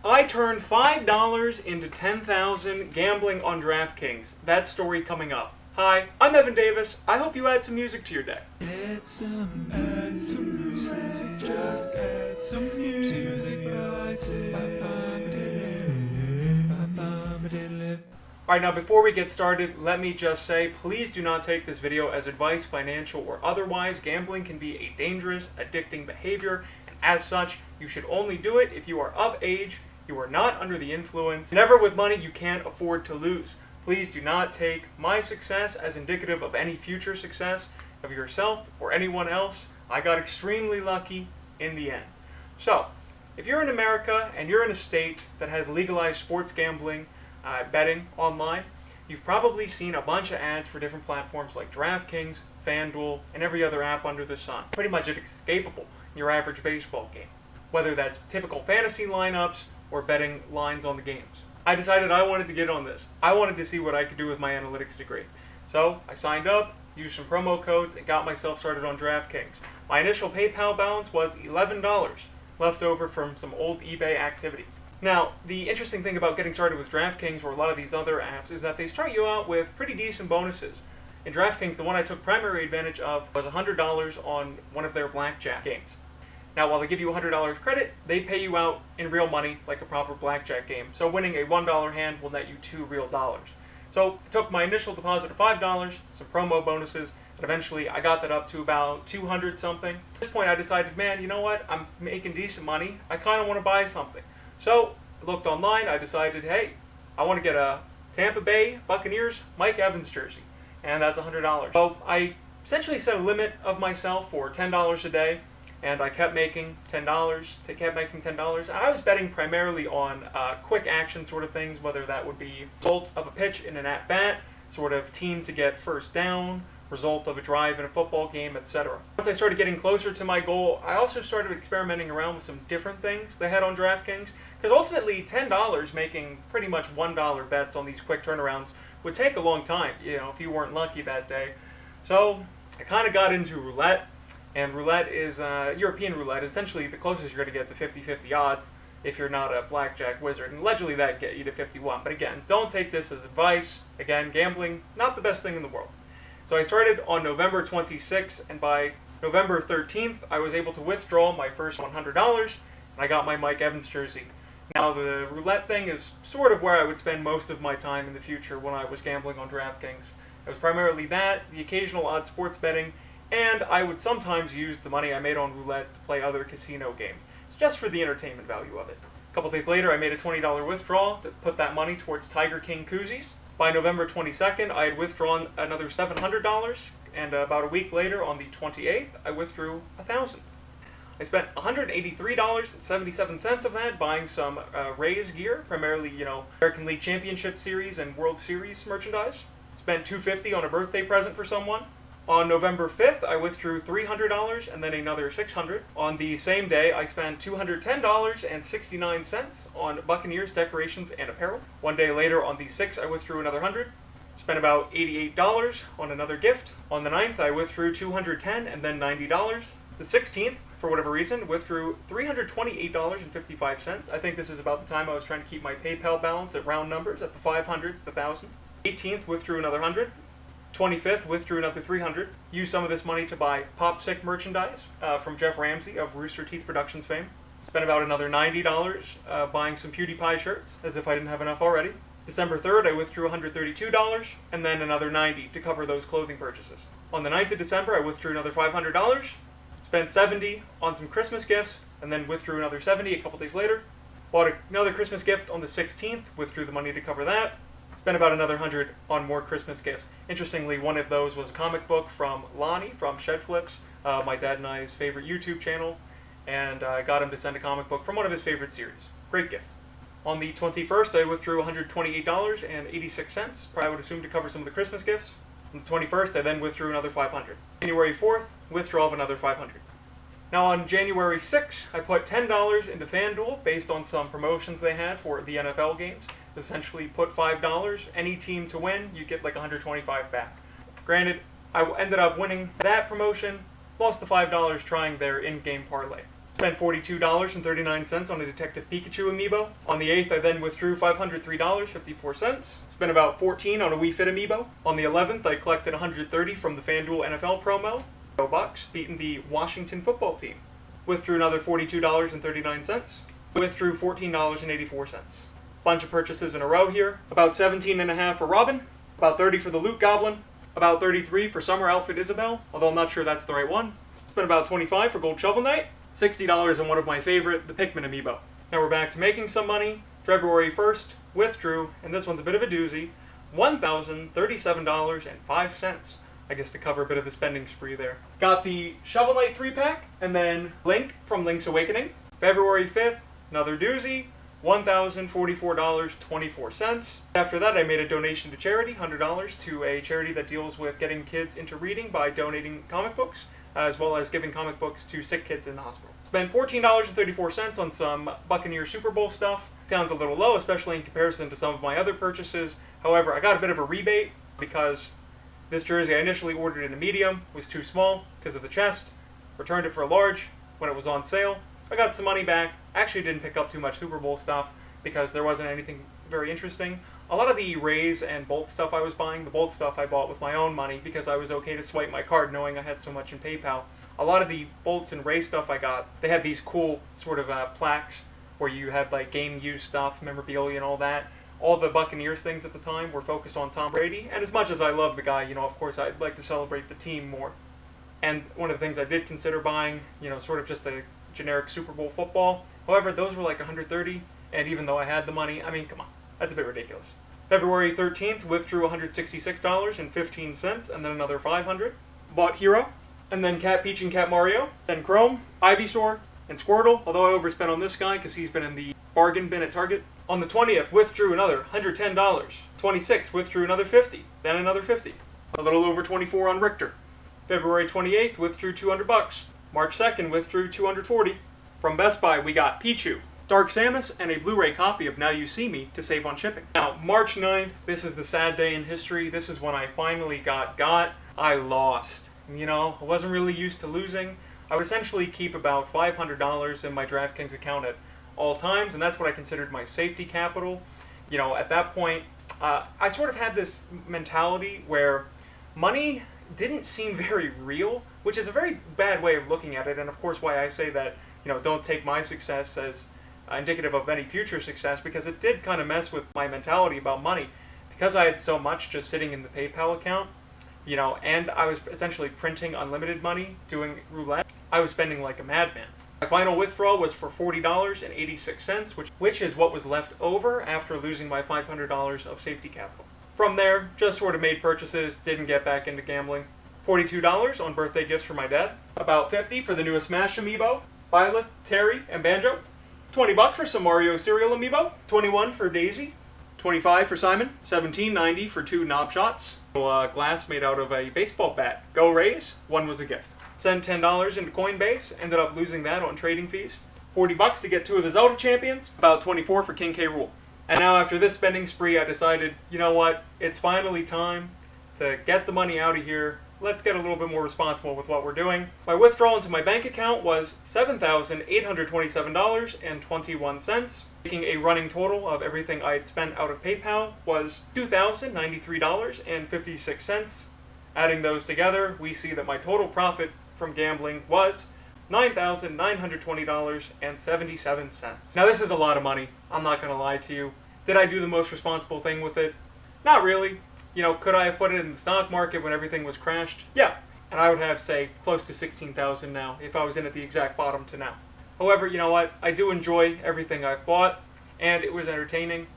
I turned $5 into $10,000 gambling on DraftKings. That story coming up. Hi, I'm Evan Davis. I hope you add some music to your day. Add some music, just add some music right there. Alright, now before we get started, let me just say, please do not take this video as advice, financial or otherwise. Gambling can be a dangerous, addicting behavior, and as such, you should only do it if you are of age, you are not under the influence, never with money you can't afford to lose. Please do not take my success as indicative of any future success of yourself or anyone else. I got extremely lucky in the end. So, if you're in America and you're in a state that has legalized sports gambling, betting online, you've probably seen a bunch of ads for different platforms like DraftKings, FanDuel, and every other app under the sun. Pretty much inescapable in your average baseball game, whether that's typical fantasy lineups or betting lines on the games. I decided I wanted to get on this. I wanted to see what I could do with my analytics degree. So I signed up, used some promo codes, and got myself started on DraftKings. My initial PayPal balance was $11, left over from some old eBay activity. Now, the interesting thing about getting started with DraftKings or a lot of these other apps is that they start you out with pretty decent bonuses. In DraftKings, the one I took primary advantage of was $100 on one of their blackjack games. Now, while they give you $100 credit, they pay you out in real money like a proper blackjack game. So winning a $1 hand will net you $2 real. So I took my initial deposit of $5, some promo bonuses, and eventually I got that up to about 200 something. At this point I decided, man, you know what? I'm making decent money. I kind of want to buy something. So I looked online, I decided, hey, I want to get a Tampa Bay Buccaneers Mike Evans jersey, and that's $100. So I essentially set a limit of myself for $10 a day, and I kept making $10, and I was betting primarily on quick action sort of things, whether that would be result of a pitch in an at-bat, sort of team to get first down, result of a drive in a football game, etc. Once I started getting closer to my goal, I also started experimenting around with some different things they had on DraftKings, because ultimately $10 making pretty much $1 bets on these quick turnarounds would take a long time, if you weren't lucky that day. So I kind of got into roulette, and roulette is European roulette, essentially the closest you're going to get to 50-50 odds if you're not a blackjack wizard, and allegedly that get you to 51. But again, don't take this as advice. Again, gambling, not the best thing in the world. So I started on November 26th, and by November 13th, I was able to withdraw my first $100, and I got my Mike Evans jersey. Now, the roulette thing is sort of where I would spend most of my time in the future when I was gambling on DraftKings. It was primarily that, the occasional odd sports betting, and I would sometimes use the money I made on roulette to play other casino games. It's just for the entertainment value of it. A couple days later, I made a $20 withdrawal to put that money towards Tiger King koozies. By November 22nd, I had withdrawn another $700, and about a week later, on the 28th, I withdrew $1,000. I spent $183.77 of that buying some Rays gear, primarily, American League Championship Series and World Series merchandise. Spent $250 on a birthday present for someone. On November 5th, I withdrew $300 and then another $600. On the same day, I spent $210.69 on Buccaneers decorations and apparel. One day later, on the 6th, I withdrew another $100. Spent about $88 on another gift. On the 9th, I withdrew $210 and then $90. The 16th, for whatever reason, withdrew $328.55. I think this is about the time I was trying to keep my PayPal balance at round numbers, at the 500s, the 1,000. 18th, withdrew another $100. 25th, withdrew another $300. Used some of this money to buy Popsick merchandise from Jeff Ramsey of Rooster Teeth Productions fame. Spent about another $90 buying some PewDiePie shirts, as if I didn't have enough already. December 3rd, I withdrew $132, and then another $90 to cover those clothing purchases. On the 9th of December, I withdrew another $500, spent $70 on some Christmas gifts, and then withdrew another $70 a couple days later. Bought another Christmas gift on the 16th, withdrew the money to cover that. Spent about another $100 on more Christmas gifts. Interestingly, one of those was a comic book from Lonnie from Shed Flips, my dad and I's favorite YouTube channel, and I got him to send a comic book from one of his favorite series. Great gift. On the 21st, I withdrew $128.86, I would assume to cover some of the Christmas gifts. On the 21st, I then withdrew another $500. January 4th, withdrawal of another $500. Now on January 6th, I put $10 into FanDuel based on some promotions they had for the NFL games. Essentially put $5, any team to win, you get like $125 back. Granted, I ended up winning that promotion, lost the $5 trying their in-game parlay. Spent $42.39 on a Detective Pikachu amiibo. On the 8th, I then withdrew $503.54. Spent about $14 on a Wii Fit amiibo. On the 11th, I collected $130 from the FanDuel NFL promo. Bucks beating the Washington football team. Withdrew another $42.39. Withdrew $14.84. Bunch of purchases in a row here. About $17.50 for Robin. About $30 for the Loot Goblin. About $33 for Summer Outfit Isabel, although I'm not sure that's the right one. Spent about $25 for Gold Shovel Knight. $60 on one of my favorite, the Pikmin amiibo. Now we're back to making some money. February 1st, withdrew, and this one's a bit of a doozy, $1,037.05. I guess to cover a bit of the spending spree there. Got the Shovel Knight 3-pack, and then Link from Link's Awakening. February 5th, another doozy, $1,044.24. After that, I made a donation to charity, $100, to a charity that deals with getting kids into reading by donating comic books, as well as giving comic books to sick kids in the hospital. Spent $14.34 on some Buccaneer Super Bowl stuff. Sounds a little low, especially in comparison to some of my other purchases. However, I got a bit of a rebate because this jersey I initially ordered in a medium, was too small because of the chest. Returned it for a large when it was on sale. I got some money back. Actually didn't pick up too much Super Bowl stuff because there wasn't anything very interesting. A lot of the Rays and Bolt stuff I was buying, the Bolt stuff I bought with my own money because I was okay to swipe my card knowing I had so much in PayPal. A lot of the Bolts and Ray stuff I got, they had these cool sort of plaques where you had like game use stuff, memorabilia and all that. All the Buccaneers things at the time were focused on Tom Brady, and as much as I love the guy, of course I'd like to celebrate the team more. And one of the things I did consider buying, sort of just a generic Super Bowl football. However, those were like $130, and even though I had the money, I mean, come on, that's a bit ridiculous. February 13th, withdrew $166.15, and then another $500. Bought Hero, and then Cat Peach and Cat Mario, then Chrome, Ivysaur, and Squirtle, although I overspent on this guy because he's been in the bargain bin at Target. On the 20th, withdrew another $110. 26th, withdrew another $50, then another $50. A little over $24 on Richter. February 28th, withdrew $200. March 2nd, withdrew $240. From Best Buy, we got Pichu, Dark Samus, and a Blu-ray copy of Now You See Me to save on shipping. Now, March 9th, this is the sad day in history. This is when I finally got. I lost. I wasn't really used to losing. I would essentially keep about $500 in my DraftKings account at all times, and that's what I considered my safety capital. At that point, I sort of had this mentality where money didn't seem very real, which is a very bad way of looking at it, and of course why I say that, don't take my success as indicative of any future success, because it did kind of mess with my mentality about money. Because I had so much just sitting in the PayPal account, and I was essentially printing unlimited money, doing roulette, I was spending like a madman. My final withdrawal was for $40.86, which is what was left over after losing my $500 of safety capital. From there, just sort of made purchases, didn't get back into gambling. $42 on birthday gifts for my dad. About $50 for the newest Smash amiibo, Byleth, Terry, and Banjo. $20 for some Mario cereal amiibo. $21 for Daisy. $25 for Simon. $17.90 for 2 knob shots. Glass made out of a baseball bat. Go Rays. One was a gift. Sent $10 into Coinbase, ended up losing that on trading fees. $40 to get 2 of the Zelda champions, about $24 for King K. Rool. And now after this spending spree, I decided, you know what, it's finally time to get the money out of here. Let's get a little bit more responsible with what we're doing. My withdrawal into my bank account was $7,827.21, making a running total of everything I had spent out of PayPal was $2,093.56. Adding those together, we see that my total profit from gambling was $9,920.77. Now this is a lot of money, I'm not going to lie to you. Did I do the most responsible thing with it? Not really. Could I have put it in the stock market when everything was crashed? Yeah. And I would have, say, close to $16,000 now if I was in at the exact bottom to now. However, you know what? I do enjoy everything I've bought, and it was entertaining.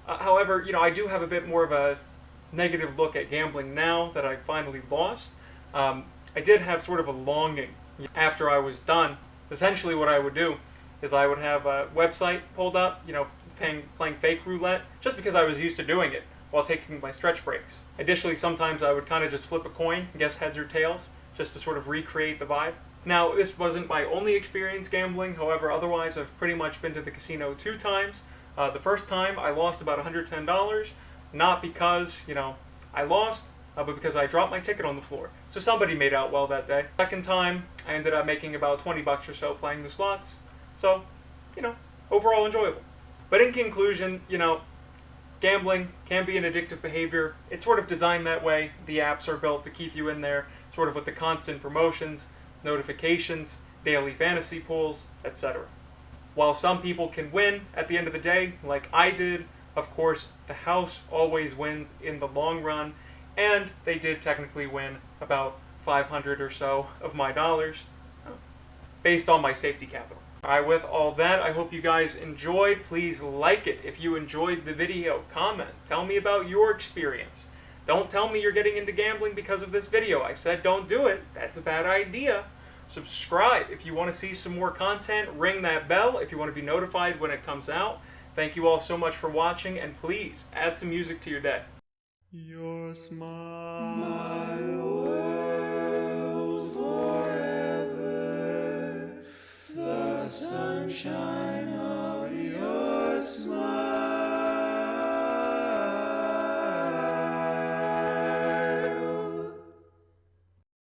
However, I do have a bit more of a negative look at gambling now that I finally lost. I did have sort of a longing after I was done. Essentially what I would do is I would have a website pulled up, playing fake roulette, just because I was used to doing it while taking my stretch breaks. Additionally, sometimes I would kind of just flip a coin and guess heads or tails, just to sort of recreate the vibe. Now, this wasn't my only experience gambling, however, otherwise I've pretty much been to the casino 2 times. The first time I lost about $110, not because, I lost, but because I dropped my ticket on the floor. So somebody made out well that day. Second time, I ended up making about 20 bucks or so playing the slots. So, overall enjoyable. But in conclusion, gambling can be an addictive behavior. It's sort of designed that way. The apps are built to keep you in there, sort of with the constant promotions, notifications, daily fantasy pools, etc. While some people can win at the end of the day, like I did, of course, the house always wins in the long run, and they did technically win about 500 or so of my dollars, based on my safety capital. Alright, with all that, I hope you guys enjoyed. Please like it if you enjoyed the video. Comment. Tell me about your experience. Don't tell me you're getting into gambling because of this video. I said don't do it. That's a bad idea. Subscribe if you want to see some more content. Ring that bell if you want to be notified when it comes out. Thank you all so much for watching, and please add some music to your day. Your smile, my world forever, the sunshine